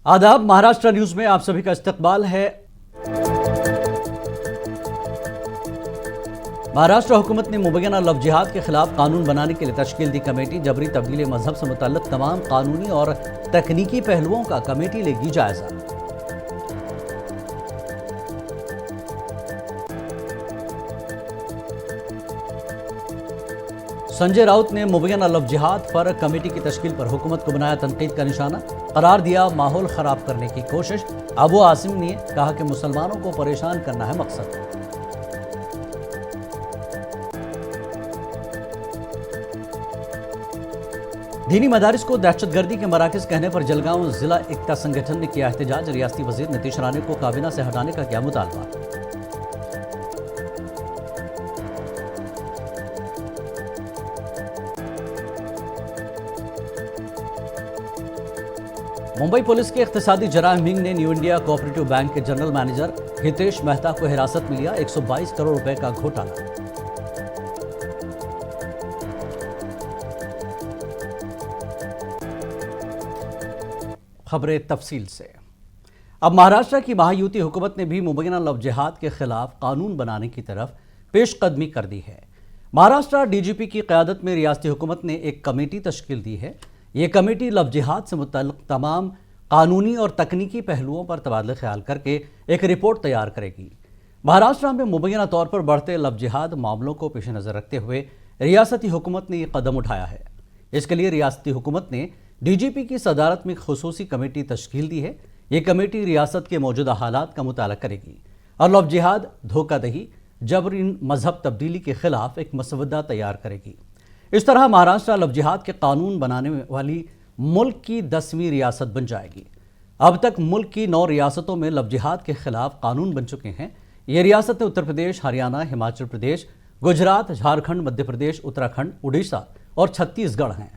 आदाब। महाराष्ट्र न्यूज में आप सभी का इस्तकबाल है। महाराष्ट्र हुकूमत ने मुबैना लव जिहाद के खिलाफ कानून बनाने के लिए तश्कील दी कमेटी। जबरी तब्दील मजहब से मुतल्लिक तमाम कानूनी और तकनीकी पहलुओं का कमेटी लेगी जायजा। संजय राउत ने मुबैना लव जिहाद पर कमेटी की तश्कील पर हुकूमत को बनाया तनकीद का निशाना, करार दिया माहौल खराब करने की कोशिश। अबू आसिम ने कहा कि मुसलमानों को परेशान करना है मकसद। दीनी मदारिस को दहशतगर्दी के मराकज कहने पर जलगांव जिला एकता संगठन ने किया एहतजाज। रियासती वजीर नीतीश राणे को काबीना से हटाने का किया मुतालबा। मुंबई पुलिस के इख्तिसादी जराइम विंग ने न्यू इंडिया कोऑपरेटिव बैंक के जनरल मैनेजर हितेश मेहता को हिरासत में लिया। 122 करोड़ रुपए का घोटाला। खबरें तफसील से। अब महाराष्ट्र की महायुति हुकूमत ने भी मुबैना लव जिहाद के खिलाफ कानून बनाने की तरफ पेशकदमी कर दी है। महाराष्ट्र डीजीपी की क़यादत में रियासती हुकूमत ने एक कमेटी तश्कील दी है। ये कमेटी लव जिहाद से मुतल्लिक़ तमाम कानूनी और तकनीकी पहलुओं पर तबादला ख्याल करके एक रिपोर्ट तैयार करेगी। महाराष्ट्र में मुबैना तौर पर बढ़ते लव जिहाद मामलों को पेश नज़र रखते हुए रियासती हुकूमत ने यह कदम उठाया है। इसके लिए रियासती हुकूमत ने डीजीपी की सदारत में खुसूसी कमेटी तश्कील दी है। ये कमेटी रियासत के मौजूदा हालात का मुताला करेगी और लव जिहाद, धोखाधड़ी, जबरी मजहब तब्दीली के खिलाफ एक मसवदा तैयार करेगी। इस तरह महाराष्ट्र लव जिहाद के कानून बनाने वाली मुल्क की 10वीं रियासत बन जाएगी। अब तक मुल्क की 9 रियासतों में लव जिहाद के खिलाफ कानून बन चुके हैं। ये रियासतें उत्तर प्रदेश, हरियाणा, हिमाचल प्रदेश, गुजरात, झारखंड, मध्य प्रदेश, उत्तराखंड, उड़ीसा और छत्तीसगढ़ हैं।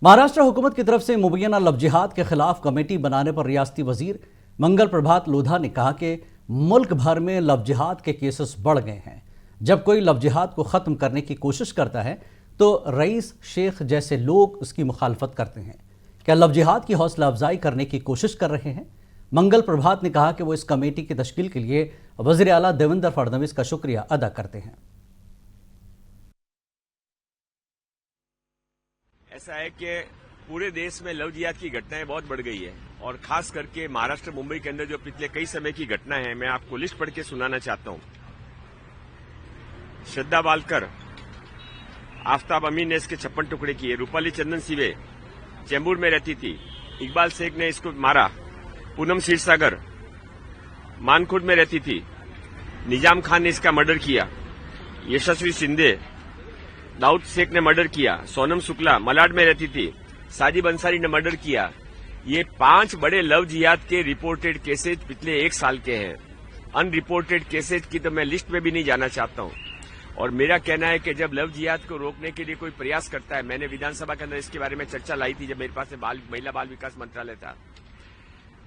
महाराष्ट्र हुकूमत की तरफ से मुबैना लव जिहाद के खिलाफ कमेटी बनाने पर रियासती वजीर मंगल प्रभात लोधा ने कहा कि मुल्क भर में लव जिहाद के केसेस बढ़ गए हैं। जब कोई लव जिहाद को ख़त्म करने की कोशिश करता है तो रईस शेख जैसे लोग उसकी मुखालफत करते हैं। क्या लव जिहाद की हौसला अफजाई करने की कोशिश कर रहे हैं? मंगल प्रभात ने कहा कि वो इस कमेटी की तश्कील के लिए वज़ीर आला देवेंद्र फडणवीस का शुक्रिया अदा करते हैं। ऐसा है कि पूरे देश में लव जिहाद की घटनाएं बहुत बढ़ गई है और खास करके महाराष्ट्र, मुंबई के अंदर जो पिछले कई समय की घटनाएं हैं, मैं आपको लिस्ट पढ़ के सुनाना चाहता हूं। श्रद्धा बालकर, आफ्ताब अमीन ने इसके 56 टुकड़े किए। रूपाली चंदन सिवे चेंबूर में रहती थी, इकबाल शेख ने इसको मारा। पूनम क्षीरसागर मानखुर्द में रहती थी, निजाम खान ने इसका मर्डर किया। यशस्वी शिंदे, दाऊद शेख ने मर्डर किया। सोनम शुक्ला मलाड में रहती थी, साजिब अंसारी ने मर्डर किया। ये 5 बड़े लव जिहाद के रिपोर्टेड केसेज पिछले 1 साल के हैं। अनरिपोर्टेड केसेज की तो मैं लिस्ट में भी नहीं जाना चाहता हूं। और मेरा कहना है कि जब लव जिहाद को रोकने के लिए कोई प्रयास करता है, मैंने विधानसभा के अंदर इसके बारे में चर्चा लाई थी जब मेरे पास महिला बाल विकास मंत्रालय था,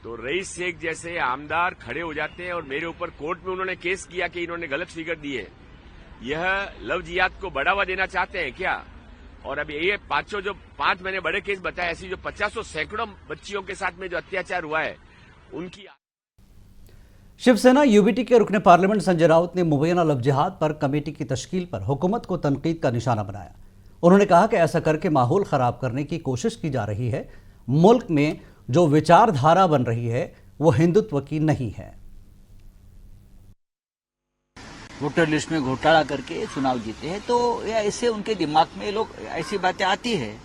तो रईस शेख जैसे आमदार खड़े हो जाते हैं और मेरे ऊपर कोर्ट में उन्होंने केस किया कि इन्होंने गलत फिगर दिए। यह लव जिहाद को बढ़ावा देना चाहते हैं क्या? और अब ये 5 मैंने बड़े केस बताए, ऐसी जो 50 सैकड़ों बच्चियों के साथ में जो अत्याचार हुआ है उनकी। शिवसेना यूबीटी के रुकने पार्लियामेंट संजय राउत ने मुबैना लव जिहाद पर कमेटी की तश्कील पर हुकूमत को तनकीद का निशाना बनाया। उन्होंने कहा कि ऐसा करके माहौल खराब करने की कोशिश की जा रही है। मुल्क में जो विचारधारा बन रही है वो हिंदुत्व की नहीं है। वोटर लिस्ट में घोटाला करके चुनाव जीते हैं, तो या ऐसे उनके दिमाग में लोग ऐसी बातें आती है।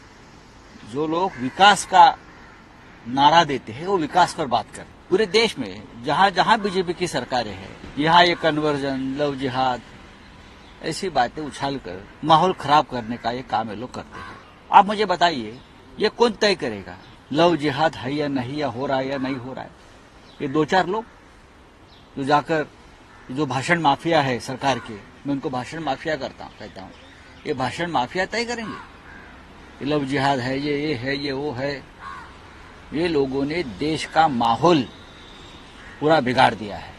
जो लोग विकास का नारा देते हैं वो विकास पर बात कर। पूरे देश में जहां जहां बीजेपी की सरकारें हैं, यहाँ ये कन्वर्जन, लव जिहाद, ऐसी बातें उछाल कर माहौल खराब करने का ये काम ये लोग करते हैं। आप मुझे बताइए, ये कौन तय करेगा लव जिहाद है या नहीं, या हो रहा है या नहीं हो रहा है? ये 2-4 लोग जो जाकर जो भाषण माफिया है सरकार के, मैं उनको भाषण माफिया कहता हूँ, ये भाषण माफिया तय करेंगे लव जिहाद है, ये है, ये वो है। ये लोगों ने देश का माहौल पूरा बिगाड़ दिया है।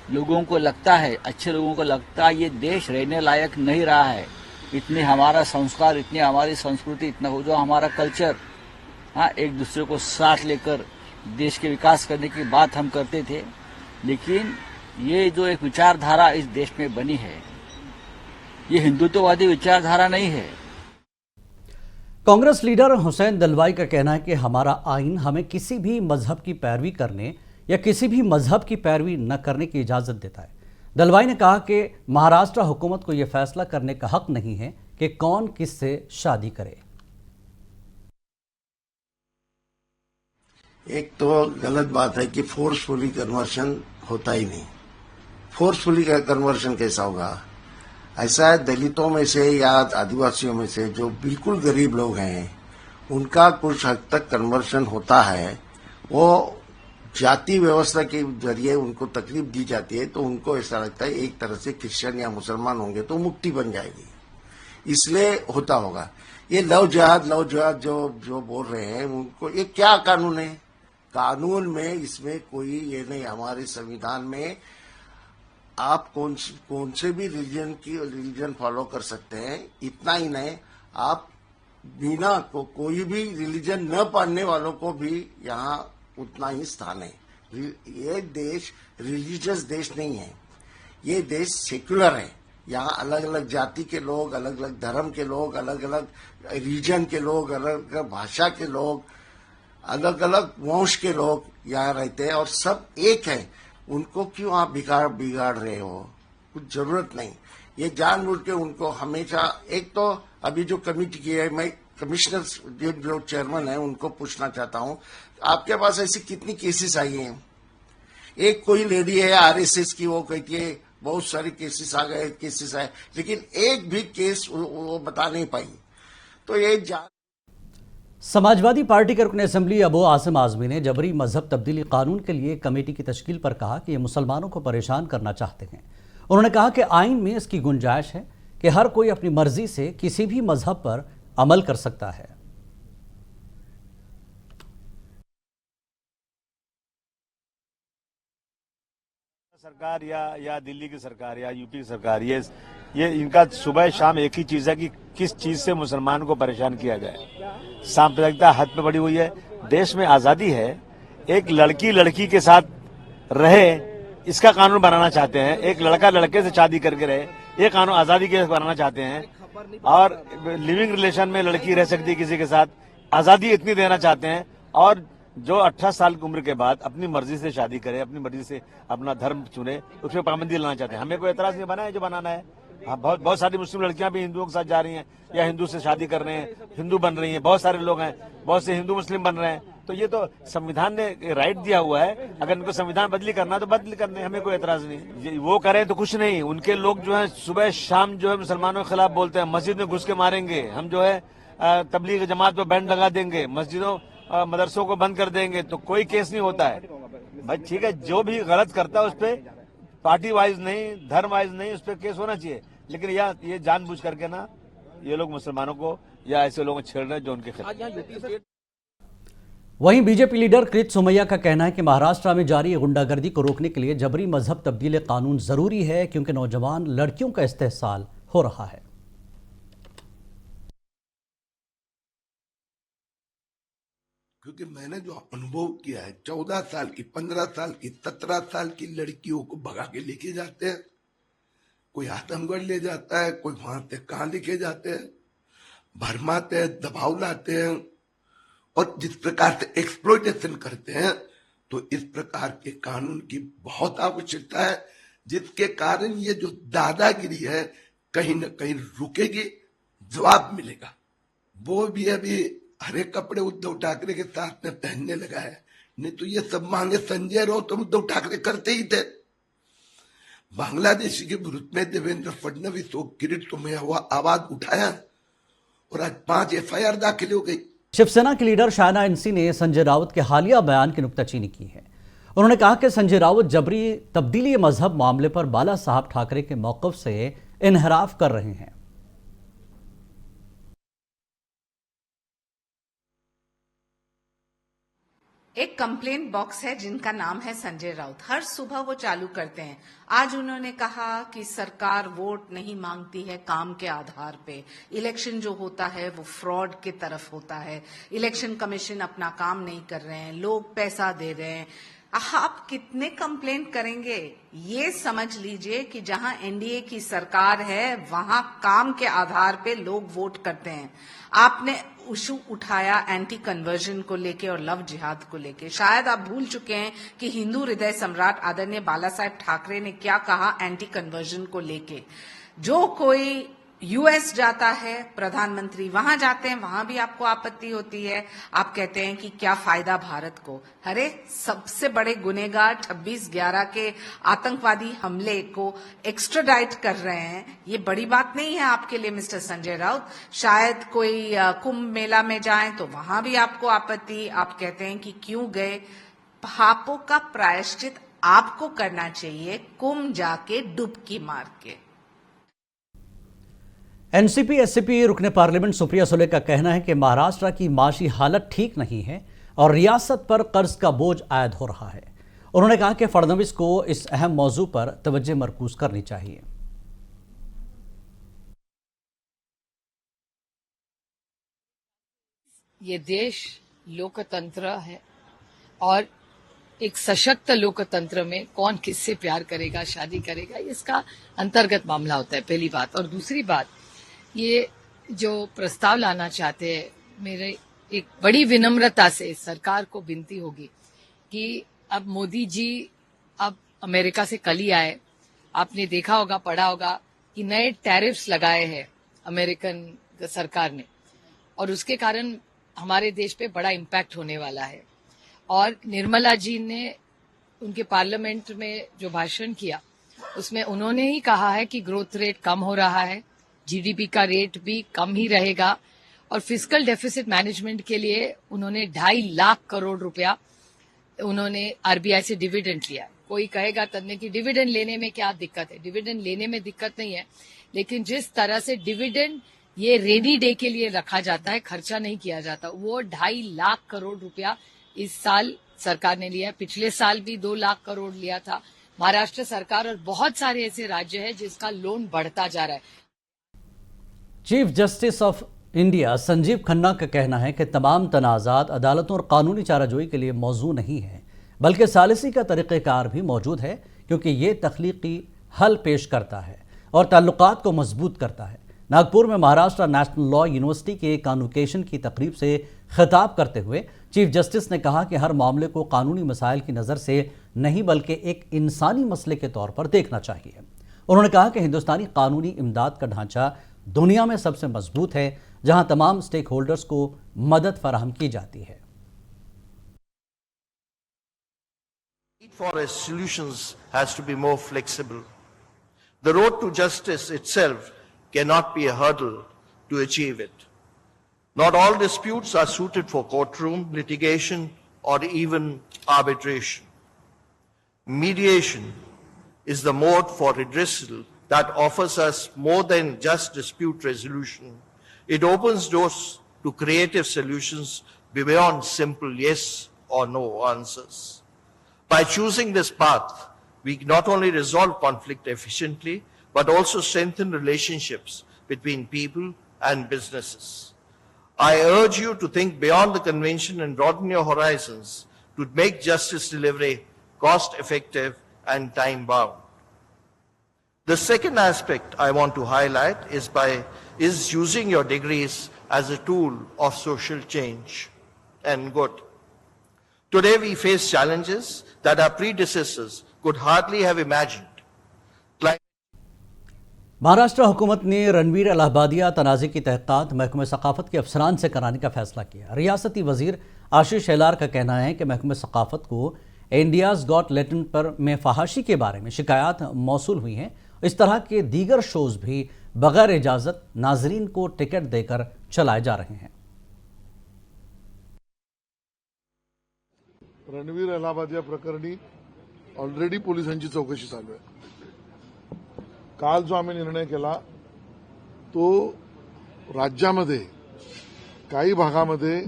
लोगों को लगता है, अच्छे लोगों को लगता है ये देश रहने लायक नहीं रहा है, इतने हमारा संस्कार, इतनी हमारी संस्कृति, इतना हो जो हमारा कल्चर, हाँ, एक दूसरे को साथ लेकर देश के विकास करने की बात हम करते थे। लेकिन ये जो एक विचारधारा इस देश में बनी है, ये हिंदुत्ववादी विचारधारा नहीं है। कांग्रेस लीडर हुसैन दलवाई का कहना है कि हमारा आइन हमें किसी भी मजहब की पैरवी करने या किसी भी मजहब की पैरवी न करने की इजाजत देता है। दलवाई ने कहा कि महाराष्ट्र हुकूमत को यह फैसला करने का हक नहीं है कि कौन किससे शादी करे। एक तो गलत बात है कि फोर्सफुली कन्वर्शन होता ही नहीं। फोर्सफुली कन्वर्शन कैसा होगा? ऐसा है, दलितों में से या आदिवासियों में से जो बिल्कुल गरीब लोग हैं, उनका कुछ हद तक कन्वर्शन होता है। वो जाति व्यवस्था के जरिए उनको तकलीफ दी जाती है, तो उनको ऐसा लगता है एक तरह से क्रिश्चियन या मुसलमान होंगे तो मुक्ति बन जाएगी, इसलिए होता होगा। ये लव जिहाद जो बोल रहे हैं, उनको ये क्या कानून है? कानून में इसमें कोई ये नहीं। हमारे संविधान में आप कौन से भी रिलीजन फॉलो कर सकते हैं। इतना ही नहीं, आप बिना कोई भी रिलीजन न पालने वालों को भी यहाँ उतना ही स्थान है। ये देश रिलीजियस देश नहीं है, ये देश सेक्युलर है। यहाँ अलग अलग जाति के लोग, अलग अलग धर्म के लोग, अलग अलग रीजन के लोग, अलग अलग भाषा के लोग, अलग अलग वंश के लोग यहाँ रहते हैं और सब एक है। उनको क्यों आप बिगाड़ रहे हो? कुछ जरूरत नहीं। ये जानबूझ के उनको हमेशा, एक तो अभी जो कमेटी की है, मैं कमिश्नर जो चेयरमैन है उनको पूछना चाहता हूँ, आपके पास ऐसी कितनी केसेस आई हैं? एक कोई लेडी है आरएसएस की, वो कहती है बहुत सारे केसेस आए, लेकिन एक भी केस वो बता नहीं पाई। तो ये समाजवादी पार्टी के रुकन असेंबली अबू आसिम आजमी ने जबरी मजहब तब्दीली कानून के लिए कमेटी की तश्कील पर कहा कि ये मुसलमानों को परेशान करना चाहते हैं। उन्होंने कहा कि आइन में इसकी गुंजाइश है कि हर कोई अपनी मर्जी से किसी भी मजहब पर अमल कर सकता है। सरकार या दिल्ली की सरकार या यूपी की सरकार, ये इनका सुबह शाम एक ही चीज है कि किस चीज से मुसलमान को परेशान किया जाए। सांप्रदायिकता हद पे बढ़ी हुई है। देश में आजादी है, एक लड़की के साथ रहे, इसका कानून बनाना चाहते हैं। एक लड़का लड़के से शादी करके रहे, ये कानून आजादी के बनाना चाहते हैं। और लिविंग रिलेशन में लड़की रह सकती है किसी के साथ, आजादी इतनी देना चाहते हैं। और जो 18 साल की उम्र के बाद अपनी मर्जी से शादी करे, अपनी मर्जी से अपना धर्म चुने, उस पर पाबंदी लाना चाहते हैं। हमें कोई एतराज नहीं बना है, जो बनाना है। हाँ, बहुत सारी मुस्लिम लड़कियां भी हिंदुओं के साथ जा रही हैं या हिंदू से शादी कर रहे हैं, हिंदू बन रही हैं। बहुत सारे लोग हैं, बहुत से हिंदू मुस्लिम बन रहे हैं। तो ये तो संविधान ने राइट दिया हुआ है। अगर इनको संविधान बदली करना है तो बदली करने, हमें कोई एतराज नहीं। वो करें तो कुछ नहीं। उनके लोग जो है सुबह शाम जो है मुसलमानों के खिलाफ बोलते हैं, मस्जिद में घुस के मारेंगे, हम जो है तबलीग जमात पर बैंड लगा देंगे, मस्जिदों मदरसों को बंद कर देंगे, तो कोई केस नहीं होता है। भाई ठीक है, जो भी गलत करता है उस पर पार्टी वाइज नहीं, धर्म वाइज नहीं, उस पर केस होना चाहिए। लेकिन ये जानबूझ करके ना ये लोग मुसलमानों को या ऐसे लोगों को छेड़ रहे हैं जो उनके खिलाफ। वहीं बीजेपी लीडर कृत सोमैया का कहना है कि महाराष्ट्र में जारी गुंडागर्दी को रोकने के लिए जबरी मजहब तब्दीली कानून जरूरी है, क्योंकि नौजवान लड़कियों का इस्तेहसाल हो रहा है। क्योंकि मैंने जो अनुभव किया है, 14 साल की, 15 साल की, 17 साल की लड़कियों को भगा के लेके जाते हैं। कोई आजमगढ़ ले जाता है, कोई वहां से कहां लेके जाते हैं, भरमाते हैं, दबाव लाते हैं और जिस प्रकार से एक्सप्लॉयटेशन करते हैं। तो इस प्रकार के कानून की बहुत आवश्यकता है, जिसके कारण ये जो दादागिरी है कहीं न कहीं रुकेगी, जवाब मिलेगा। वो भी अभी हरे कपड़े उद्धव ठाकरे के साथ में पहनने लगा है, नहीं तो ये सब मांगे संजय राउत तो उद्धव ठाकरे करते ही थे। बांग्लादेशी के विरुद्ध में देवेंद्र फडणवीस और किरीट सोमैया आवाज उठाया और आज 5 FIR दाखिल हो गई। शिवसेना की लीडर शायना इंसी ने संजय राउत के हालिया बयान की नुक्ताचीनी की है। उन्होंने कहा कि संजय राउत जबरी तब्दीली मजहब मामले पर बाला साहब ठाकरे के मौकफ से इनहराफ कर रहे हैं। एक कंप्लेंट बॉक्स है जिनका नाम है संजय राउत। हर सुबह वो चालू करते हैं। आज उन्होंने कहा कि सरकार वोट नहीं मांगती है काम के आधार पे। इलेक्शन जो होता है वो फ्रॉड के तरफ होता है। इलेक्शन कमीशन अपना काम नहीं कर रहे हैं, लोग पैसा दे रहे हैं। आप कितने कंप्लेंट करेंगे? ये समझ लीजिए कि जहां एनडीए की सरकार है वहां काम के आधार पे लोग वोट करते हैं। आपने इशू उठाया एंटी कन्वर्जन को लेके और लव जिहाद को लेके। शायद आप भूल चुके हैं कि हिंदू हृदय सम्राट आदरणीय बाला साहेब ठाकरे ने क्या कहा एंटी कन्वर्जन को लेके। जो कोई यूएस जाता है, प्रधानमंत्री वहां जाते हैं, वहां भी आपको आपत्ति होती है। आप कहते हैं कि क्या फायदा भारत को। अरे सबसे बड़े गुनेगार 26/11 के आतंकवादी हमले को एक्स्ट्राडाइट कर रहे हैं। ये बड़ी बात नहीं है आपके लिए मिस्टर संजय राउत। शायद कोई कुंभ मेला में जाएं तो वहां भी आपको आपत्ति। आप कहते हैं कि क्यों गए। पापों का प्रायश्चित आपको करना चाहिए, कुंभ जाके डुबकी मार के। एनसीपी एससीपी रुकने पार्लियामेंट सुप्रिया सुले का कहना है कि महाराष्ट्र की माशी हालत ठीक नहीं है और रियासत पर कर्ज का बोझ आयद हो रहा है। उन्होंने कहा कि फडणवीस को इस अहम मौजू पर तवज्जो मरकूज करनी चाहिए। ये देश लोकतंत्र है और एक सशक्त लोकतंत्र में कौन किससे प्यार करेगा, शादी करेगा, इसका अंतर्गत मामला होता है, पहली बात। और दूसरी बात, ये जो प्रस्ताव लाना चाहते हैं, मेरे एक बड़ी विनम्रता से सरकार को विनती होगी कि अब मोदी जी अब अमेरिका से कल ही आए। आपने देखा होगा, पढ़ा होगा कि नए टैरिफ्स लगाए हैं अमेरिकन सरकार ने और उसके कारण हमारे देश पे बड़ा इम्पैक्ट होने वाला है। और निर्मला जी ने उनके पार्लियामेंट में जो भाषण किया उसमें उन्होंने ही कहा है कि ग्रोथ रेट कम हो रहा है, जीडीपी का रेट भी कम ही रहेगा और फिस्कल डेफिसिट मैनेजमेंट के लिए उन्होंने 2.5 लाख करोड़ रुपया उन्होंने आरबीआई से डिविडेंड लिया। कोई कहेगा तन्ने की डिविडेंड लेने में क्या दिक्कत है। डिविडेंड लेने में दिक्कत नहीं है, लेकिन जिस तरह से डिविडेंड ये रेनी डे के लिए रखा जाता है, खर्चा नहीं किया जाता, वो 2.5 लाख करोड़ रुपया इस साल सरकार ने लिया है। पिछले साल भी 2 लाख करोड़ लिया था महाराष्ट्र सरकार और बहुत सारे ऐसे राज्य हैं जिसका लोन बढ़ता जा रहा है। Chief justice of India Sanjeev Khanna का कहना है कि तमाम तनाज़ात अदालतों और कानूनी चाराजोई के लिए मौजू नहीं है, बल्कि सालिसी का तरीक़ेकार भी मौजूद है, क्योंकि ये तख्लीकी हल पेश करता है और ताल्लुकात को मजबूत करता है। नागपुर में महाराष्ट्र नेशनल लॉ यूनिवर्सिटी के कॉन्वोकेशन की तकरीब से खिताब करते हुए चीफ जस्टिस ने कहा कि हर मामले को कानूनी मसाइल की नज़र से नहीं बल्कि एक इंसानी मसले के तौर पर देखना चाहिए। उन्होंने कहा कि हिंदुस्तानी कानूनी इमदाद का ढांचा दुनिया में सबसे मजबूत है, जहां तमाम स्टेक होल्डर्स को मदद फराहम की जाती है। For solutions has to be more flexible. The road to justice itself cannot be a hurdle to achieve it. Not all disputes are suited for courtroom litigation or even arbitration. Mediation is the mode for redressal that offers us more than just dispute resolution. It opens doors to creative solutions beyond simple yes or no answers. By choosing this path, we not only resolve conflict efficiently, but also strengthen relationships between people and businesses. I urge you to think beyond the convention and broaden your horizons to make justice delivery cost-effective and time-bound. The second aspect I want to highlight is using your degrees as a tool of social change and good. Today we face challenges that our predecessors could hardly have imagined. Maharashtra हुकूमत ने रणवीर इलाहाबादिया तनाज़े की तहक़ीक़ात महकमे सक़ाफ़त के अफसरान से कराने का फैसला किया। रियासती वज़ीर आशीष शेलार का कहना है कि महकमे सक़ाफ़त को इंडियाज़ गॉट टैलेंट पर में फहाशी के बारे में शिकायत मौसूल हुई हैं। इस तरह के दीगर शोज़ भी बग़ैर इजाज़त नाज़रीन को टिकट देकर चलाए जा रहे हैं। रणवीर इलाहाबादिया प्रकरणी ऑलरेडी पोलिसांची चौकशी चालू आहे। काल जो आम्ही निर्णय केला तो राज्यामध्ये काही भागामध्ये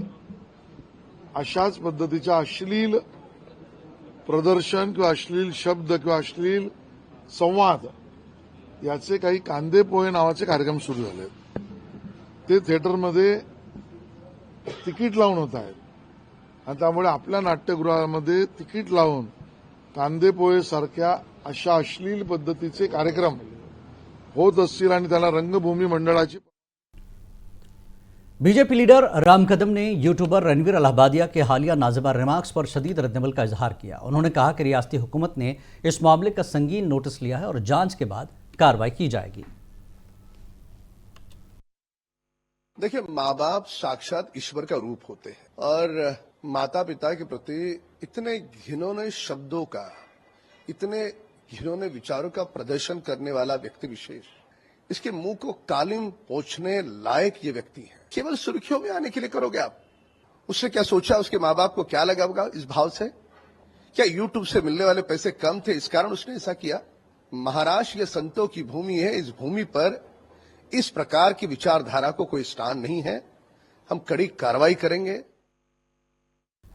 अशाच पद्धतीच्या अश्लील प्रदर्शन किंवा अश्लील शब्द किंवा अश्लील संवाद याचे काही कांदे पोहे नावाचे कार्यक्रम सुरू झाले. ते थिएटरमध्ये तिकीट लावून होत आहेत आणि त्यामुळे आपल्या नाट्यगृहामध्ये तिकीट लावून कांदे पोहे सारख्या अशा अश्लील पद्धतीचे कार्यक्रम होत असतील आणि त्याला रंगभूमी मंडळाची. बीजेपी लीडर राम कदम ने यूट्यूबर रणवीर अलाहाबादिया के हालिया नाज़िबा रिमार्क्स पर शदीद रद्दमल का इजहार किया. उन्होंने कहा कि रियासती हुकूमत ने इस मामले का संगीन नोटिस लिया है और जांच के बाद कार्रवाई की जाएगी. देखिए, माँ बाप साक्षात ईश्वर का रूप होते हैं और माता पिता के प्रति इतने घिनौने शब्दों का, इतने घिनौने विचारों का प्रदर्शन करने वाला व्यक्ति विशेष, इसके मुंह को कालिम पोंछने लायक ये व्यक्ति है. केवल सुर्खियों में आने के लिए करोगे आप? उसने क्या सोचा? उसके माँ बाप को क्या लगा होगा इस भाव से? क्या यूट्यूब से मिलने वाले पैसे कम थे, इस कारण उसने ऐसा किया? महाराष्ट्र ये संतों की भूमि है. इस भूमि पर इस प्रकार की विचारधारा को कोई स्थान नहीं है. हम कड़ी कार्रवाई करेंगे.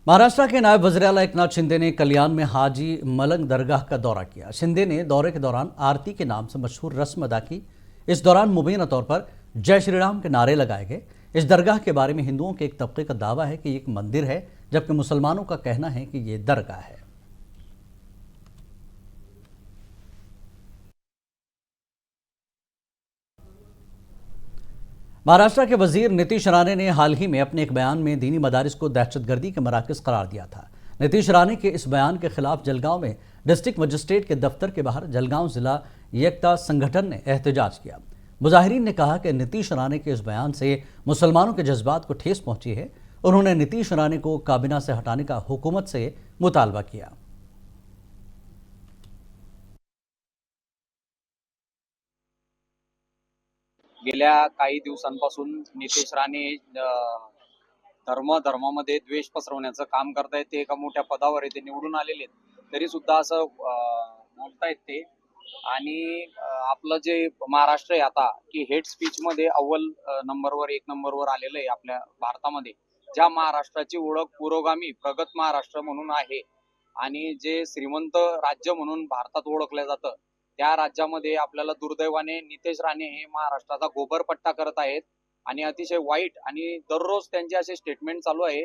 महाराष्ट्र के नायब वज़ीर आला एकनाथ शिंदे ने कल्याण में हाजी मलंग दरगाह का दौरा किया. शिंदे ने दौरे के दौरान आरती के नाम से मशहूर रस्म अदा की. इस दौरान मुबीना तौर पर जय श्री राम के नारे लगाए गए. इस दरगाह के बारे में हिंदुओं के एक तबके का दावा है कि ये एक मंदिर है, जबकि मुसलमानों का कहना है कि ये दरगाह है. महाराष्ट्र के वजीर नीतीश राणे ने हाल ही में अपने एक बयान में दीनी मदारिस को दहशतगर्दी के मराकज़ करार दिया था. नीतीश राणे के इस बयान के खिलाफ जलगांव में डिस्ट्रिक्ट मजिस्ट्रेट के दफ्तर के बाहर जलगांव जिला एकता संगठन ने एहतजाज किया. मुजाहिरीन ने कहा कि नीतीश राणे के इस बयान से मुसलमानों के जज्बात को ठेस पहुंची है. उन्होंने नीतीश राणे को काबीना से हटाने का हुकूमत से मुतालबा किया. गेल्या काही दिवसांपासून नितेश राणे धर्मामध्ये द्वेष पसरवण्याचं काम करतायत. ते एका मोठ्या पदावर आहे, ते निवडून आलेले आहेत, तरी सुद्धा असं बोलतायत ते. आणि आपलं जे महाराष्ट्र आहे आता की हेट स्पीच मध्ये अव्वल नंबरवर, 1 नंबरवर आलेलं आहे आपल्या भारतामध्ये. ज्या महाराष्ट्राची ओळख पुरोगामी प्रगत महाराष्ट्र म्हणून आहे आणि जे श्रीमंत राज्य म्हणून भारतात ओळखलं जातं, त्या राज्यामध्ये आपल्याला दुर्दैवाने नितेश राणे हे महाराष्ट्राचा गोबरपट्टा करत आहेत आणि अतिशय वाईट. आणि दररोज त्यांचे असे स्टेटमेंट चालू आहे.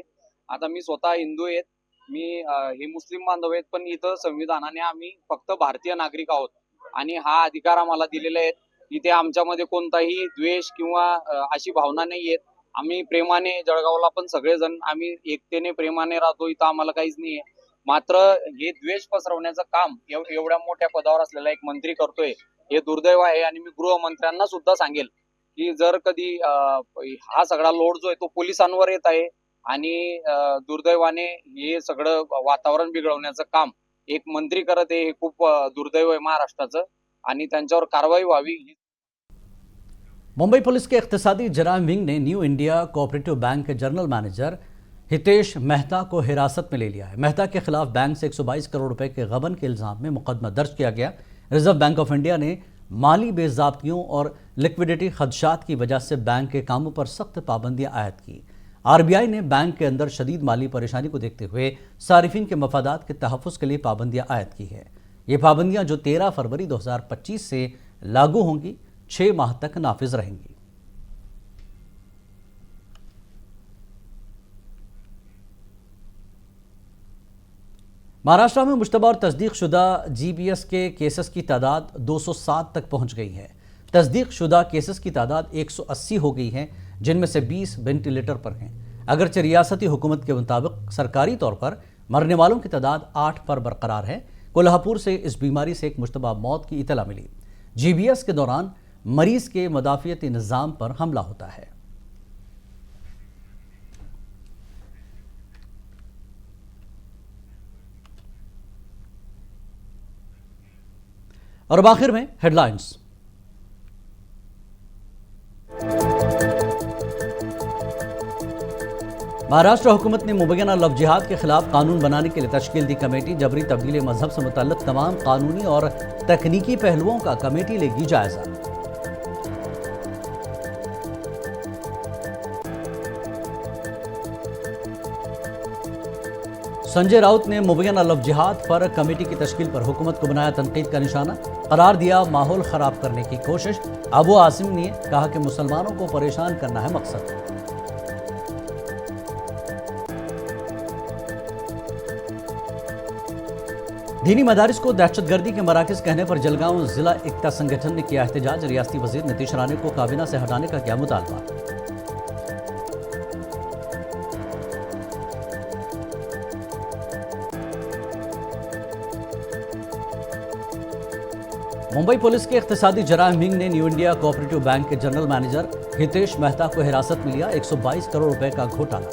आता मी स्वतः हिंदू आहेत, मी हे मुस्लिम बांधव आहेत, पण इथं संविधानाने आम्ही फक्त भारतीय नागरिक आहोत आणि हा अधिकार आम्हाला दिलेला आहे. इथे आमच्यामध्ये कोणताही द्वेष किंवा अशी भावना नाहीये. आम्ही प्रेमाने, जळगावला पण सगळेजण आम्ही एकतेने प्रेमाने राहतो, इथं आम्हाला काहीच नाहीये. मात्र हे द्वेष पसरवण्याचं काम एवढ्या मोठ्या पदावर असलेला एक मंत्री करतोय, हे दुर्दैव आहे. आणि मी गृहमंत्र्यांना सुद्धा सांगेल की जर कधी हा सगळा लोड जो आहे तो पोलिसांवर येत आहे आणि दुर्दैवाने हे सगळं वातावरण बिघडवण्याचं काम एक मंत्री करत आहे, हे खूप दुर्दैव आहे महाराष्ट्राचं आणि त्यांच्यावर कारवाई व्हावी. मुंबई पुलिस के इख्तिसादी जराइम विंग ने न्यू इंडिया कोऑपरेटिव बैंक के जनरल मैनेजर हितेश मेहता को हिरासत में ले लिया है. मेहता के खिलाफ बैंक से 122 करोड़ रुपए के गबन के इल्जाम में मुकदमा दर्ज किया गया. रिजर्व बैंक ऑफ इंडिया ने माली बेज़ाब्तियों और लिक्विडिटी खदशात की वजह से बैंक के कामों पर सख्त पाबंदियां आयद की. आरबीआई ने बैंक के अंदर शदीद माली परेशानी को देखते हुए सारिफिन के मफादात के तहफ़्फ़ुज़ के लिए पाबंदियां आयद की है. ये पाबंदियां जो 13 फरवरी 2025 से लागू होंगी, 6 माह तक नाफिज रहेंगी. महाराष्ट्र में मुश्तबा और तस्दीक शुदा जीबीएस के केसेस की तादाद 207 तक पहुंच गई है. तस्दीक शुदा केसेस की तादाद 180 हो गई है, जिनमें से 20 वेंटिलेटर पर हैं. अगरचे रियासती हुकूमत के मुताबिक सरकारी तौर पर मरने वालों की तादाद 8 पर बरकरार है. कोल्हापुर से इस बीमारी से एक मुश्तबा मौत की इतला मिली. जीबीएस के दौरान मरीज के मदाफियती निज़ाम पर हमला होता है. और अब आखिर में हेडलाइंस. महाराष्ट्र हुकूमत ने मुबैना लव जिहाद के खिलाफ कानून बनाने के लिए तश्कील दी कमेटी. जबरी तब्दीली मजहब से मुतल्लिक तमाम कानूनी और तकनीकी पहलुओं का कमेटी लेगी जायजा. संजय राउत ने मुबैना लव जिहाद पर कमेटी की तश्कील पर हुकूमत को बनाया तनकीद का निशाना, करार दिया माहौल खराब करने की कोशिश। अबू आसिम ने कहा कि मुसलमानों को परेशान करना है मकसद। दीनी मदारिस को दहशतगर्दी के मराकज कहने पर जलगांव जिला एकता संगठन ने किया एहतजाज। रियासती वजीर नीतीश राणे को काबीना से हटाने का किया मुतालबा। मुंबई पुलिस के इख्तिसादी जराइम विंग ने न्यू इंडिया कोऑपरेटिव बैंक के जनरल मैनेजर हितेश मेहता को हिरासत में लिया। 122 करोड़ रुपए का घोटाला।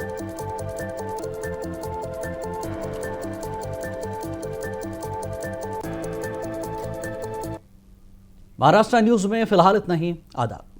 महाराष्ट्र न्यूज में फिलहाल इतना ही। आदाब।